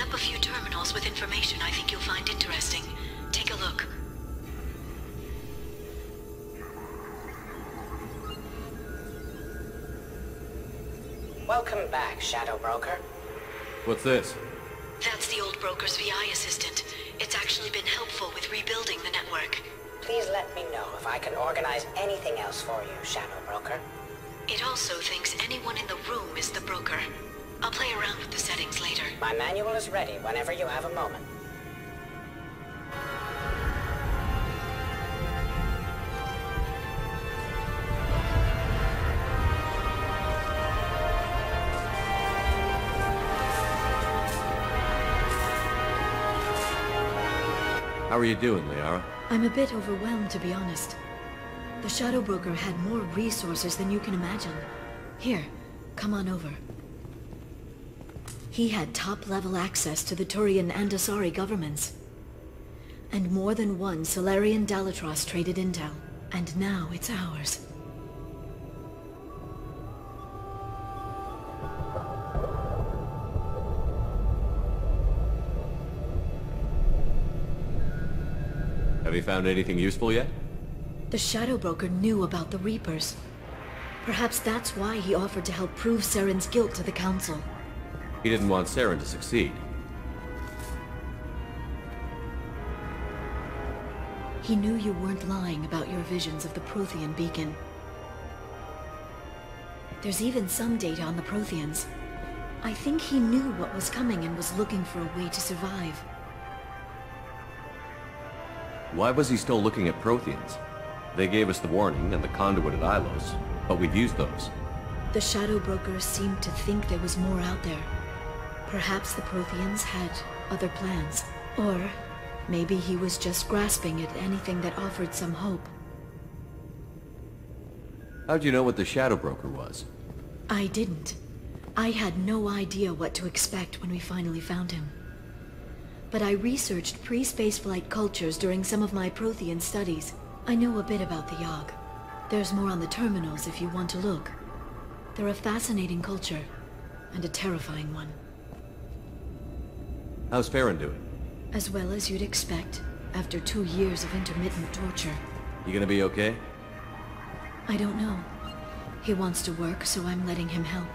up a few terminals with information I think you'll find interesting. Take a look. Welcome back, Shadow Broker. What's this? That's the old broker's VI assistant. It's actually been helpful with rebuilding the network. Please let me know if I can organize anything else for you, Shadow Broker. It also thinks anyone in the room is the broker. I'll play around with the settings later. My manual is ready whenever you have a moment. How are you doing, Liara? I'm a bit overwhelmed, to be honest. The Shadow Broker had more resources than you can imagine. Here, come on over. He had top-level access to the Turian and Asari governments. And more than one Solarian Dalatros traded intel. And now it's ours. Have you found anything useful yet? The Shadow Broker knew about the Reapers. Perhaps that's why he offered to help prove Saren's guilt to the Council. He didn't want Saren to succeed. He knew you weren't lying about your visions of the Prothean beacon. There's even some data on the Protheans. I think he knew what was coming and was looking for a way to survive. Why was he still looking at Protheans? They gave us the warning and the conduit at Ilos, but we've used those. The Shadow Broker seemed to think there was more out there. Perhaps the Protheans had other plans. Or maybe he was just grasping at anything that offered some hope. How'd you know what the Shadow Broker was? I didn't. I had no idea what to expect when we finally found him. But I researched pre-spaceflight cultures during some of my Prothean studies. I know a bit about the Yogg. There's more on the terminals if you want to look. They're a fascinating culture, and a terrifying one. How's Farron doing? As well as you'd expect, after 2 years of intermittent torture. You gonna be okay? I don't know. He wants to work, so I'm letting him help.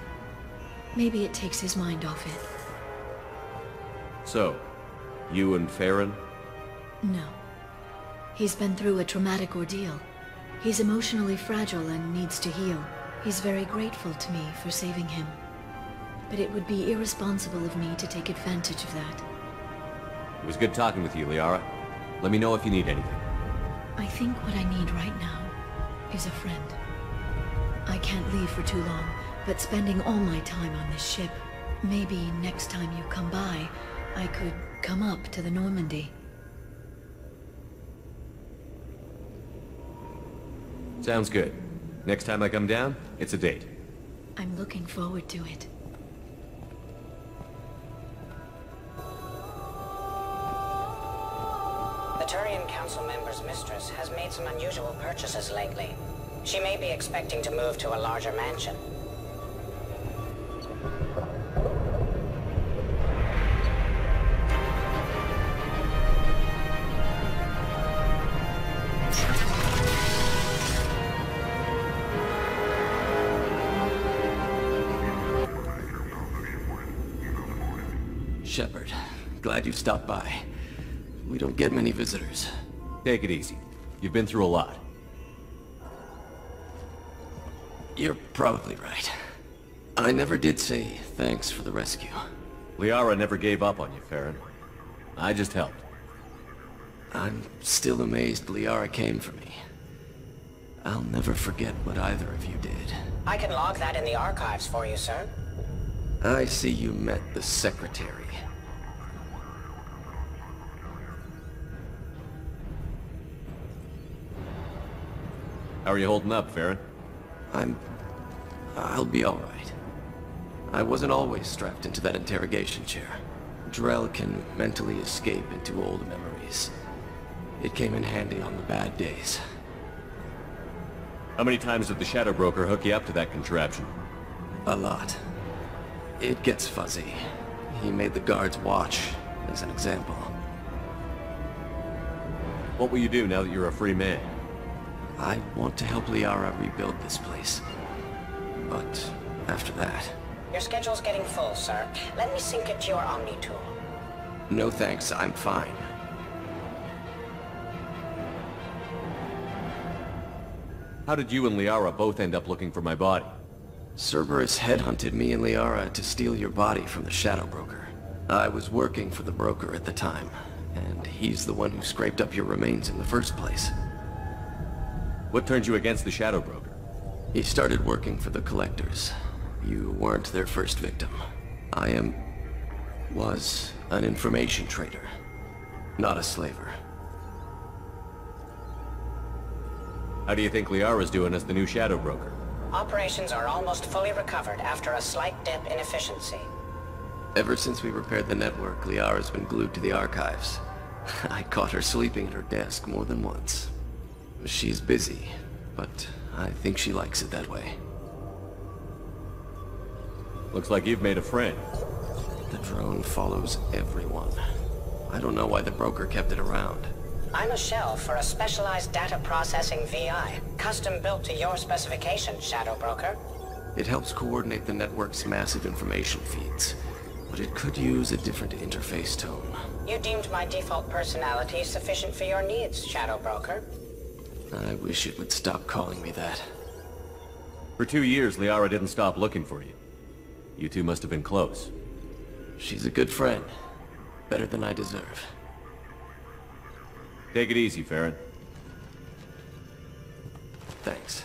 Maybe it takes his mind off it. So, you and Farron? No. He's been through a traumatic ordeal. He's emotionally fragile and needs to heal. He's very grateful to me for saving him. But it would be irresponsible of me to take advantage of that. It was good talking with you, Liara. Let me know if you need anything. I think what I need right now is a friend. I can't leave for too long, but spending all my time on this ship. Maybe next time you come by, I could come up to the Normandy. Sounds good. Next time I come down, it's a date. I'm looking forward to it. The Turian Council member's mistress has made some unusual purchases lately. She may be expecting to move to a larger mansion. Shepard, glad you stopped by. We don't get many visitors. Take it easy. You've been through a lot. You're probably right. I never did say thanks for the rescue. Liara never gave up on you, Farron. I just helped. I'm still amazed Liara came for me. I'll never forget what either of you did. I can log that in the archives for you, sir. I see you met the Secretary. How are you holding up, Farron? I'll be all right. I wasn't always strapped into that interrogation chair. Drell can mentally escape into old memories. It came in handy on the bad days. How many times did the Shadow Broker hook you up to that contraption? A lot. It gets fuzzy. He made the guards watch, as an example. What will you do now that you're a free man? I want to help Liara rebuild this place. But after that... Your schedule's getting full, sir. Let me sync it to your Omni tool. No thanks, I'm fine. How did you and Liara both end up looking for my body? Cerberus headhunted me and Liara to steal your body from the Shadow Broker. I was working for the broker at the time, and he's the one who scraped up your remains in the first place. What turned you against the Shadow Broker? He started working for the Collectors. You weren't their first victim. I was an information trader, not a slaver. How do you think Liara's doing as the new Shadow Broker? Operations are almost fully recovered after a slight dip in efficiency. Ever since we repaired the network, Liara's been glued to the archives. I caught her sleeping at her desk more than once. She's busy, but I think she likes it that way. Looks like you've made a friend. The drone follows everyone. I don't know why the broker kept it around. I'm a shell for a specialized data processing VI, custom built to your specifications, Shadow Broker. It helps coordinate the network's massive information feeds, but it could use a different interface tone. You deemed my default personality sufficient for your needs, Shadow Broker. I wish it would stop calling me that. For 2 years, Liara didn't stop looking for you. You two must have been close. She's a good friend. Better than I deserve. Take it easy, Farron. Thanks.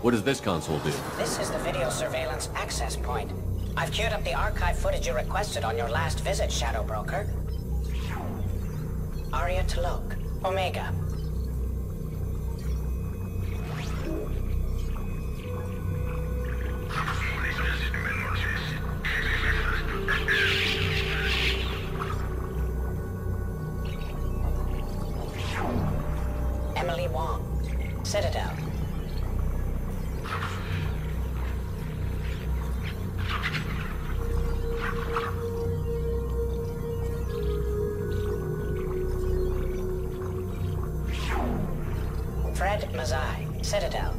What does this console do? This is the video surveillance access point. I've queued up the archive footage you requested on your last visit, Shadow Broker. Aria Talok, Omega. Emily Wong, Citadel. Fred Mazai, Citadel.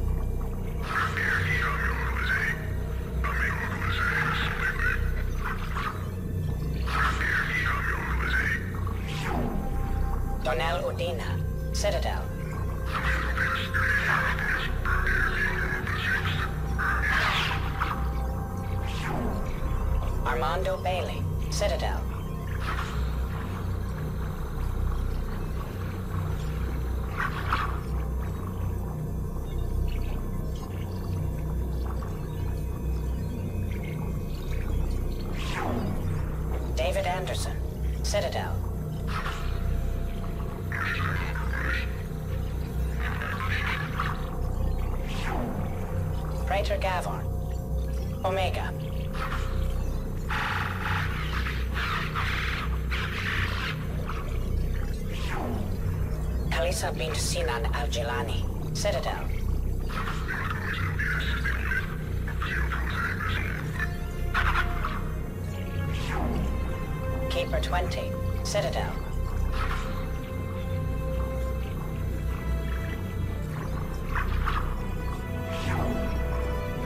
Donnell Udina, Citadel. Armando Bailey, Citadel. David Anderson, Citadel. Praetor Gavorn, Omega. Kalisa bint Sinan Al-Jilani, Citadel. Keeper 20, Citadel.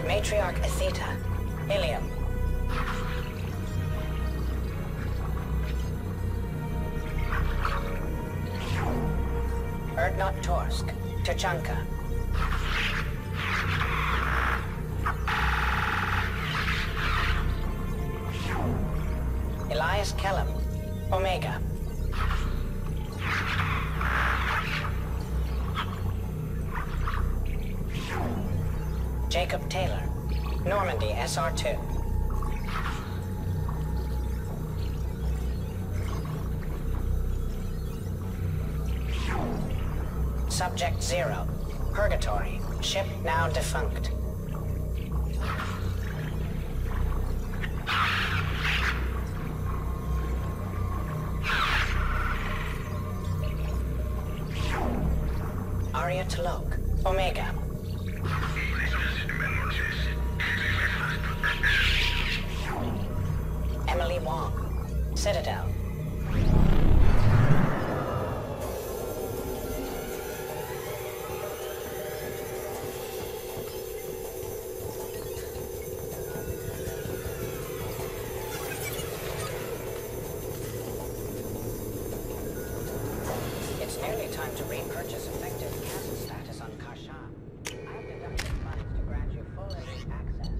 Matriarch Atheta, Ilium. Erdnot Torsk, Tuchanka. Elias Kellum, Omega. Jacob Taylor, Normandy SR2. Subject 0, Purgatory, ship now defunct. area to look. Omega. Emily Wong. Citadel. It's nearly time to repurchase effective castle status on Kashan. I've deducted funds to grant you full elite access.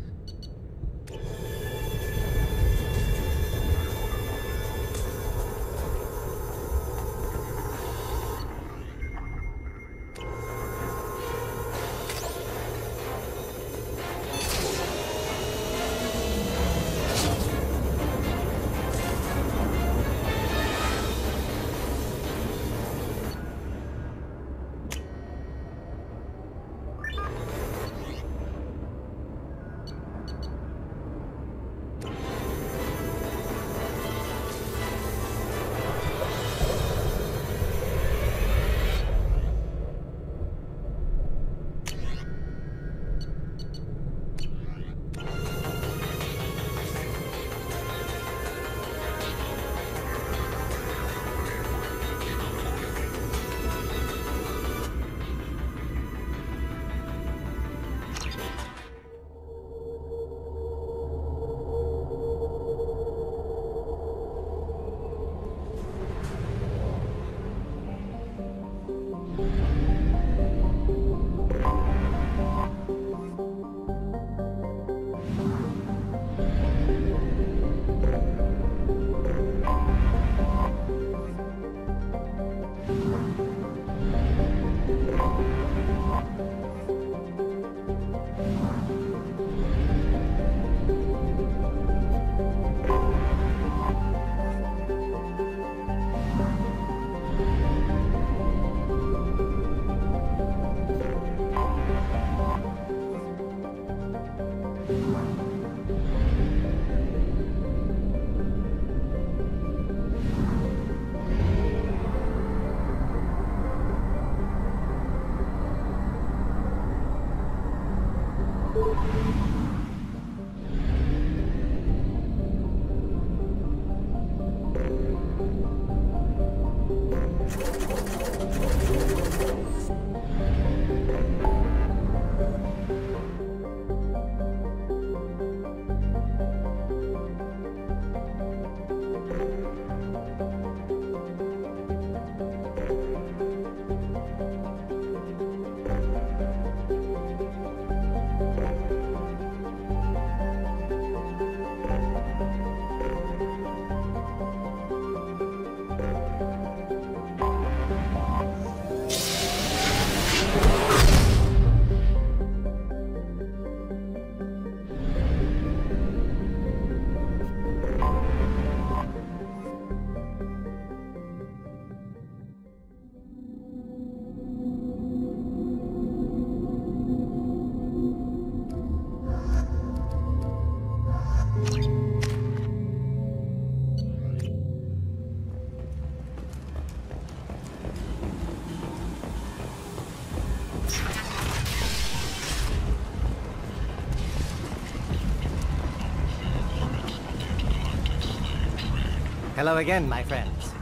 Hello again, my friends.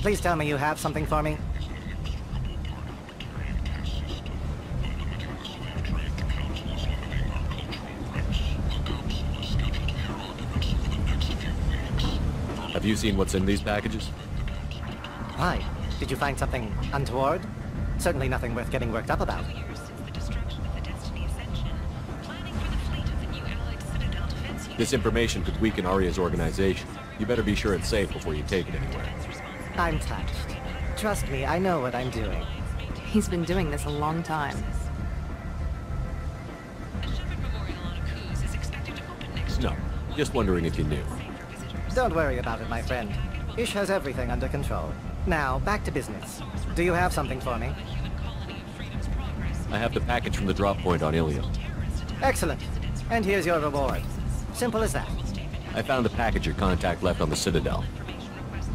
Please tell me you have something for me. Have you seen what's in these packages? Why? Did you find something untoward? Certainly nothing worth getting worked up about. This information could weaken Arya's organization. You better be sure it's safe before you take it anywhere. I'm touched. Trust me, I know what I'm doing. He's been doing this a long time. No, just wondering if you knew. Don't worry about it, my friend. Ish has everything under control. Now, back to business. Do you have something for me? I have the package from the drop point on Ilium. Excellent. And here's your reward. Simple as that. I found the package your contact left on the Citadel.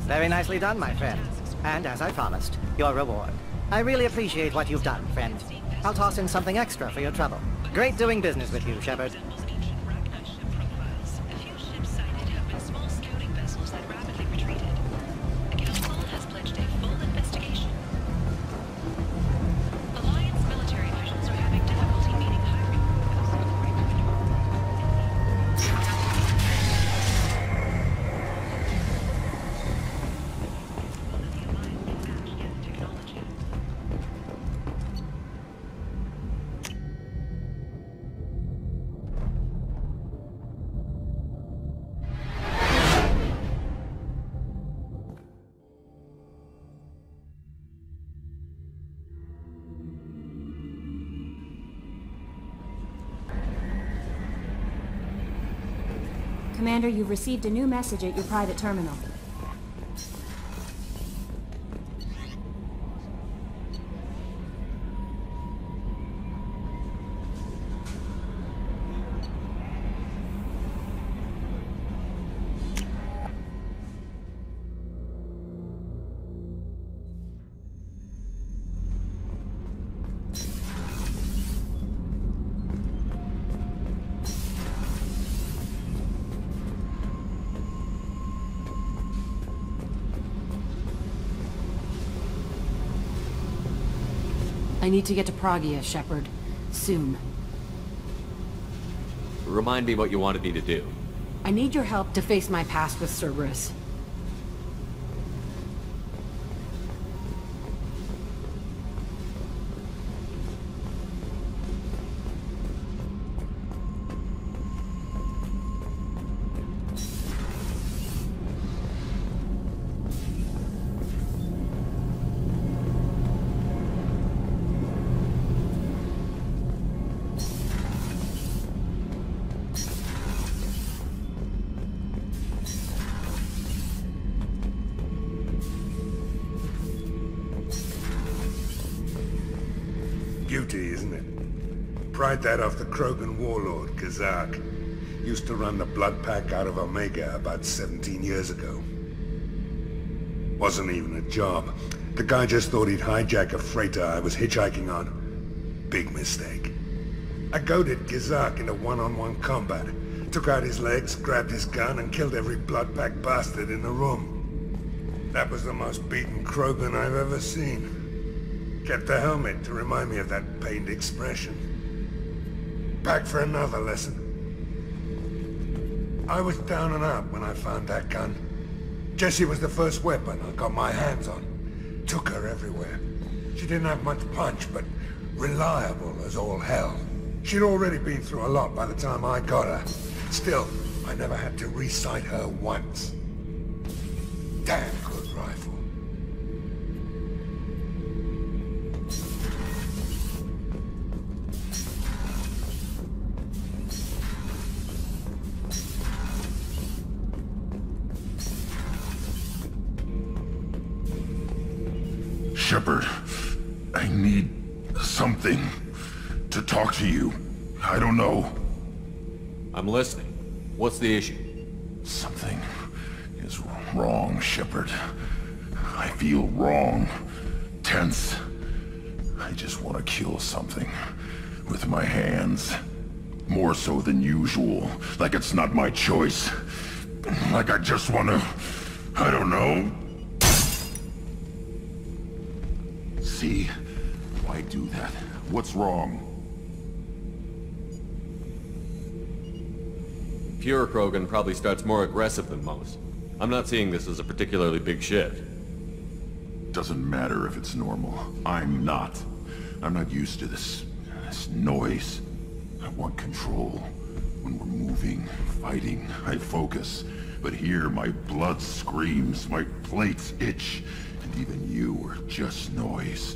Very nicely done, my friend. And as I promised, your reward. I really appreciate what you've done, friend. I'll toss in something extra for your trouble. Great doing business with you, Shepard. Commander, you've received a new message at your private terminal. I need to get to Pragia, Shepard. Soon. Remind me what you wanted me to do. I need your help to face my past with Cerberus. Beauty, isn't it? Pried that off the Krogan warlord, Gazak. Used to run the blood pack out of Omega about 17 years ago. Wasn't even a job. The guy just thought he'd hijack a freighter I was hitchhiking on. Big mistake. I goaded Gazak into one-on-one combat. Took out his legs, grabbed his gun, and killed every blood pack bastard in the room. That was the most beaten Krogan I've ever seen. Kept the helmet to remind me of that pained expression. Back for another lesson. I was down and out when I found that gun. Jessie was the first weapon I got my hands on. Took her everywhere. She didn't have much punch, but reliable as all hell. She'd already been through a lot by the time I got her. Still, I never had to re-sight her once. Damn good rifle. Shepard, I need something to talk to you. I don't know. I'm listening. What's the issue? Something is wrong, Shepard. I feel wrong. Tense. I just want to kill something with my hands. More so than usual. Like it's not my choice. Like I just want to... I don't know. See? Why do that? What's wrong? Pure Krogan probably starts more aggressive than most. I'm not seeing this as a particularly big shift. Doesn't matter if it's normal. I'm not. I'm not used to this noise. I want control. When we're moving, fighting, I focus. But here my blood screams, my plates itch. And even you are just noise.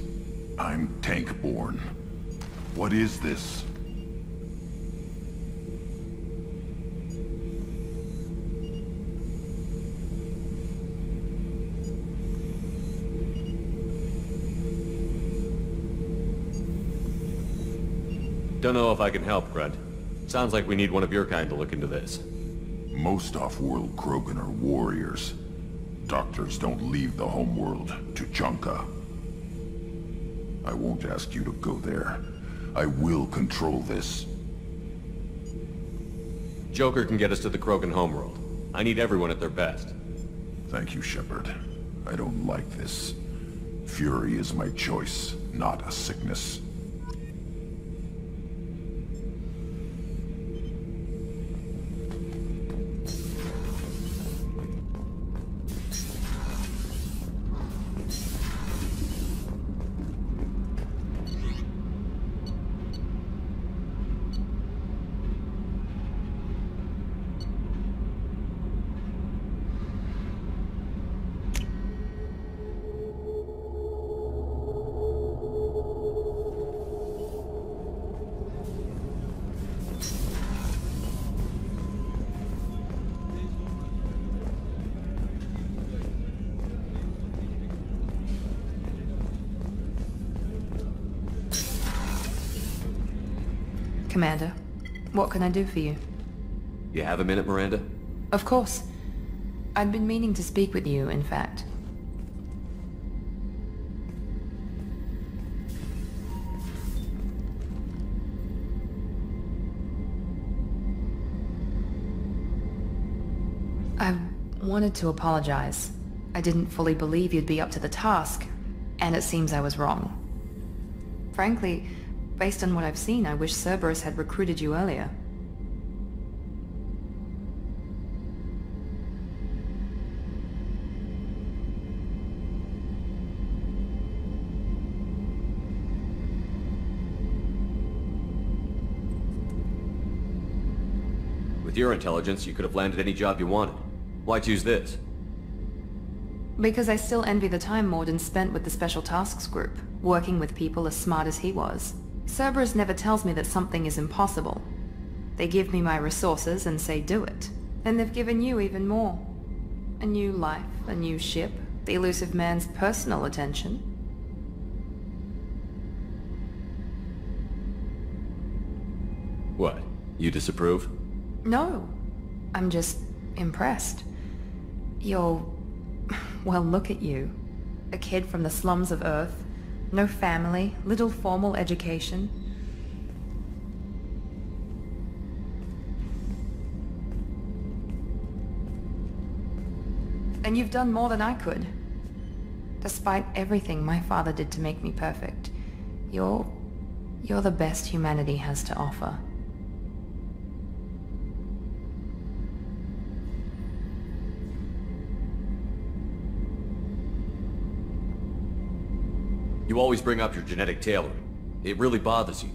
I'm tank-born. What is this? Don't know if I can help, Grunt. Sounds like we need one of your kind to look into this. Most off-world Krogan are warriors. Doctors don't leave the homeworld to Junka. I won't ask you to go there. I will control this. Joker can get us to the Krogan homeworld. I need everyone at their best. Thank you, Shepard. I don't like this. Fury is my choice, not a sickness. Commander, what can I do for you? You have a minute, Miranda? Of course. I'd been meaning to speak with you, in fact. I wanted to apologize. I didn't fully believe you'd be up to the task, and it seems I was wrong. Frankly, based on what I've seen, I wish Cerberus had recruited you earlier. With your intelligence, you could have landed any job you wanted. Why choose this? Because I still envy the time Morden spent with the Special Tasks Group, working with people as smart as he was. Cerberus never tells me that something is impossible. They give me my resources and say do it. And they've given you even more. A new life, a new ship, the elusive man's personal attention. What? You disapprove? No. I'm just impressed. You're... well, look at you. A kid from the slums of Earth. No family, little formal education. And you've done more than I could. Despite everything my father did to make me perfect, you're the best humanity has to offer. You always bring up your genetic tailoring. It really bothers you,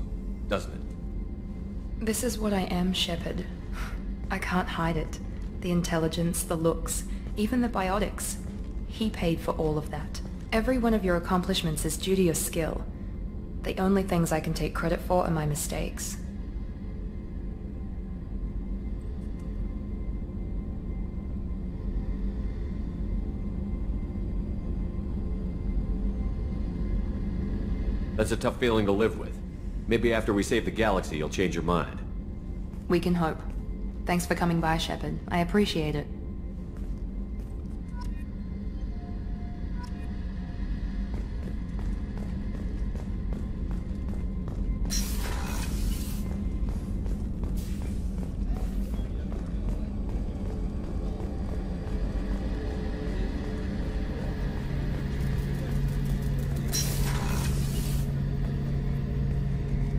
doesn't it? This is what I am, Shepard. I can't hide it. The intelligence, the looks, even the biotics. He paid for all of that. Every one of your accomplishments is due to your skill. The only things I can take credit for are my mistakes. That's a tough feeling to live with. Maybe after we save the galaxy, you'll change your mind. We can hope. Thanks for coming by, Shepard. I appreciate it.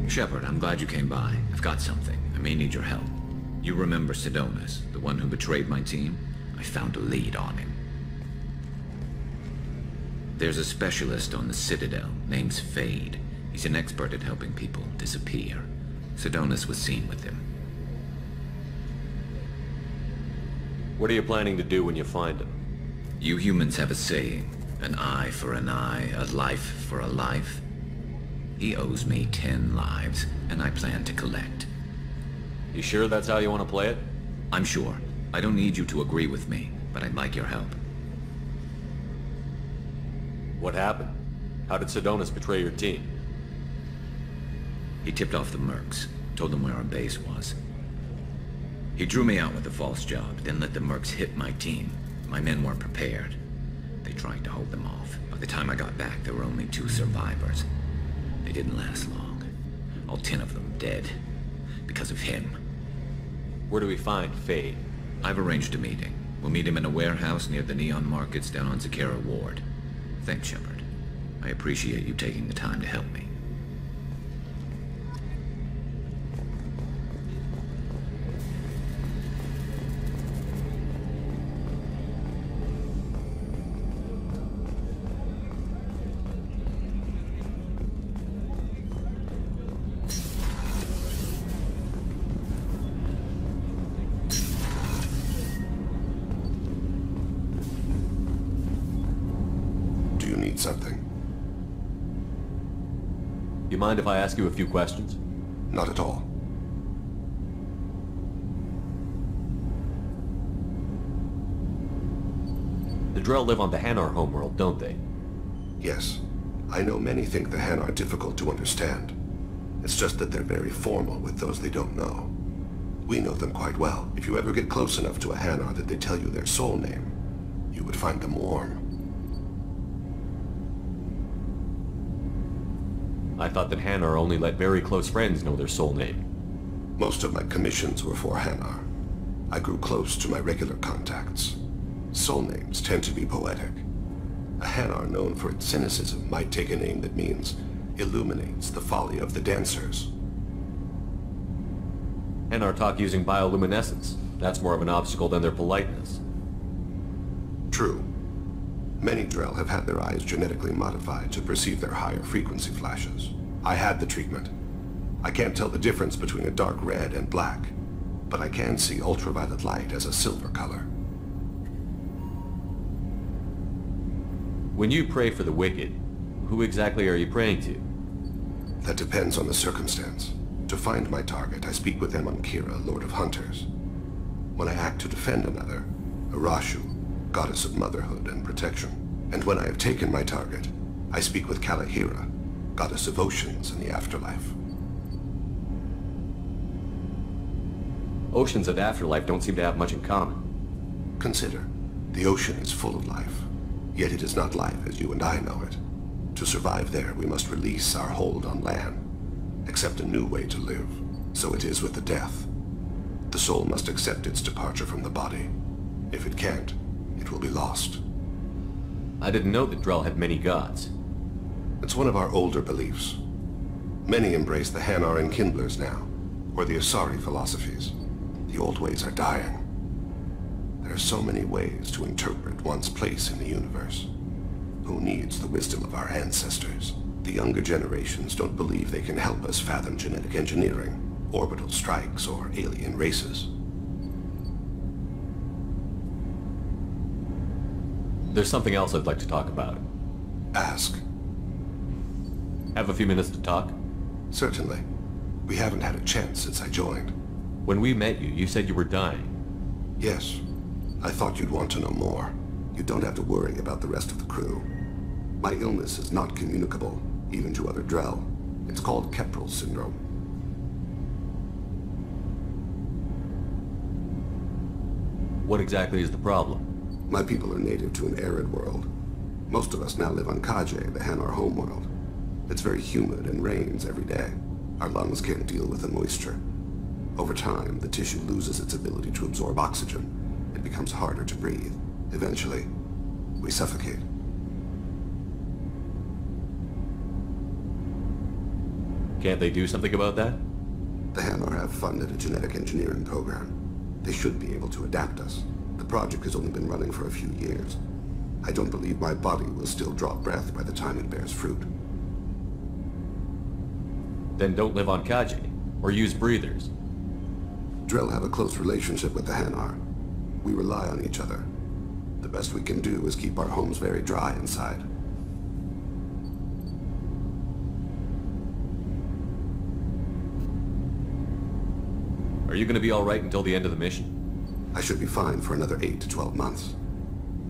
Shepard, I'm glad you came by. I've got something. I may need your help. You remember Sidonis, the one who betrayed my team? I found a lead on him. There's a specialist on the Citadel, name's Fade. He's an expert at helping people disappear. Sidonis was seen with him. What are you planning to do when you find him? You humans have a saying, an eye for an eye, a life for a life. He owes me 10 lives, and I plan to collect. You sure that's how you want to play it? I'm sure. I don't need you to agree with me, but I'd like your help. What happened? How did Sidonis betray your team? He tipped off the mercs, told them where our base was. He drew me out with a false job, then let the mercs hit my team. My men weren't prepared. They tried to hold them off. By the time I got back, there were only 2 survivors. They didn't last long. All 10 of them dead. Because of him. Where do we find Fade? I've arranged a meeting. We'll meet him in a warehouse near the Neon Markets down on Zakera Ward. Thanks, Shepard. I appreciate you taking the time to help me. Something. You mind if I ask you a few questions? Not at all. The Drell live on the Hanar homeworld, don't they? Yes. I know many think the Hanar are difficult to understand. It's just that they're very formal with those they don't know. We know them quite well. If you ever get close enough to a Hanar that they tell you their soul name, you would find them warm. I thought that Hanar only let very close friends know their soul name. Most of my commissions were for Hanar. I grew close to my regular contacts. Soul names tend to be poetic. A Hanar known for its cynicism might take a name that means illuminates the folly of the dancers. Hanar talk using bioluminescence. That's more of an obstacle than their politeness. True. Many Drell have had their eyes genetically modified to perceive their higher frequency flashes. I had the treatment. I can't tell the difference between a dark red and black, but I can see ultraviolet light as a silver color. When you pray for the wicked, who exactly are you praying to? That depends on the circumstance. To find my target, I speak with them on Kira, Lord of Hunters. When I act to defend another, Arashu, Goddess of Motherhood and Protection. And when I have taken my target, I speak with Kalahira, Goddess of Oceans and the Afterlife. Oceans and Afterlife don't seem to have much in common. Consider, the ocean is full of life, yet it is not life as you and I know it. To survive there, we must release our hold on land, accept a new way to live. So it is with the death. The soul must accept its departure from the body. If it can't, it will be lost. I didn't know that Drell had many gods. It's one of our older beliefs. Many embrace the Hanar and Kindlers now, or the Asari philosophies. The old ways are dying. There are so many ways to interpret one's place in the universe. Who needs the wisdom of our ancestors? The younger generations don't believe they can help us fathom genetic engineering, orbital strikes, or alien races. There's something else I'd like to talk about. Ask. Have a few minutes to talk? Certainly. We haven't had a chance since I joined. When we met you, you said you were dying. Yes. I thought you'd want to know more. You don't have to worry about the rest of the crew. My illness is not communicable, even to other Drell. It's called Keprel syndrome. What exactly is the problem? My people are native to an arid world. Most of us now live on Kaje, the Hanar homeworld. It's very humid and rains every day. Our lungs can't deal with the moisture. Over time, the tissue loses its ability to absorb oxygen. It becomes harder to breathe. Eventually, we suffocate. Can't they do something about that? The Hanar have funded a genetic engineering program. They should be able to adapt us. The project has only been running for a few years. I don't believe my body will still draw breath by the time it bears fruit. Then don't live on Kaje, or use breathers. Drell have a close relationship with the Hanar. We rely on each other. The best we can do is keep our homes very dry inside. Are you going to be all right until the end of the mission? I should be fine for another 8 to 12 months.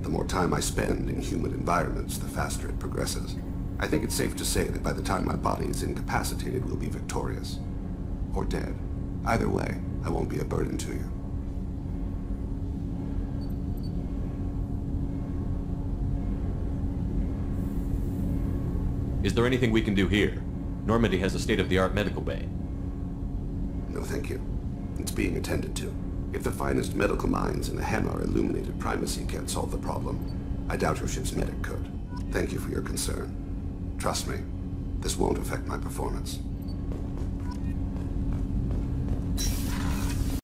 The more time I spend in humid environments, the faster it progresses. I think it's safe to say that by the time my body is incapacitated, we'll be victorious. Or dead. Either way, I won't be a burden to you. Is there anything we can do here? Normandy has a state-of-the-art medical bay. No, thank you. It's being attended to. If the finest medical minds in the Hanar illuminated primacy can't solve the problem, I doubt your ship's medic could. Thank you for your concern. Trust me, this won't affect my performance.